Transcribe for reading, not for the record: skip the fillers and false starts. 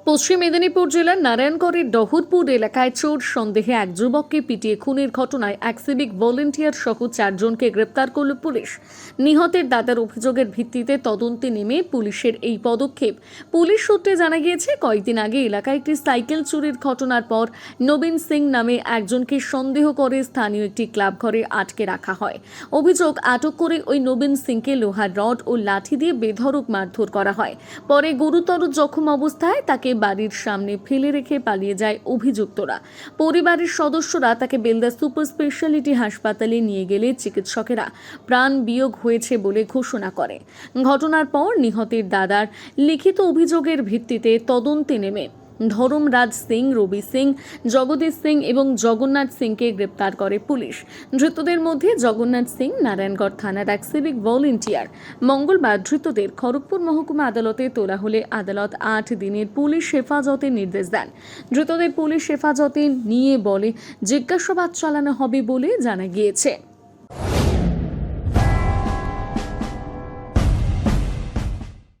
পশ্চিম মেদিনীপুর জেলার নারায়ণগড়ের দহরপুর এলাকায় চোর সন্দেহে এক যুবককে পিটিয়ে খুনের ঘটনায় এক সিভিক ভলেন্টিয়ার সহ 4 জনকে গ্রেপ্তার করল পুলিশ। নিহতের দাদার অভিযোগের ভিত্তিতে তদন্তে নেমে পুলিশের এই পদক্ষেপ। পুলিশ সূত্রে জানা গিয়েছে, কয়েকদিন আগে এলাকায় একটি সাইকেল চুরির ঘটনার পর নবীন সিং নামে একজনকে সন্দেহ করে স্থানীয় একটি ক্লাব ঘরে আটকে রাখা হয়। অভিযোগ, আটক করে ওই নবীন সিংকে লোহার রড ও লাঠি দিয়ে বেধড়ক মারধর করা হয়। পরে গুরুতর জখম অবস্থায় তাকে বাড়ির সামনে ফেলে রেখে পালিয়ে যায় অভিযুক্তরা। পরিবারের সদস্যরা তাকে বেলদা সুপার স্পেশালিটি হাসপাতালে নিয়ে গেলে চিকিৎসকেরা প্রাণ বিয়োগ হয়েছে বলে ঘোষণা করে। ঘটনার পর নিহতের দাদার লিখিত অভিযোগের ভিত্তিতে তদন্তে নেমে ধরমরাজ সিং, রবি সিং, জগদীশ সিং এবং জগন্নাথ সিংকে গ্রেপ্তার করে পুলিশ। ধৃতদের মধ্যে জগন্নাথ সিং নারায়ণগড় থানার এক সিভিক ভলেন্টিয়ার। মঙ্গলবার ধৃতদের খড়গপুর মহকুমা আদালতে তোলা হলে আদালত 8 দিনের পুলিশ হেফাজতের নির্দেশ দেন। ধৃতদের পুলিশ হেফাজতে নিয়ে বলে জিজ্ঞাসাবাদ চালানো হবে বলে জানা গিয়েছে।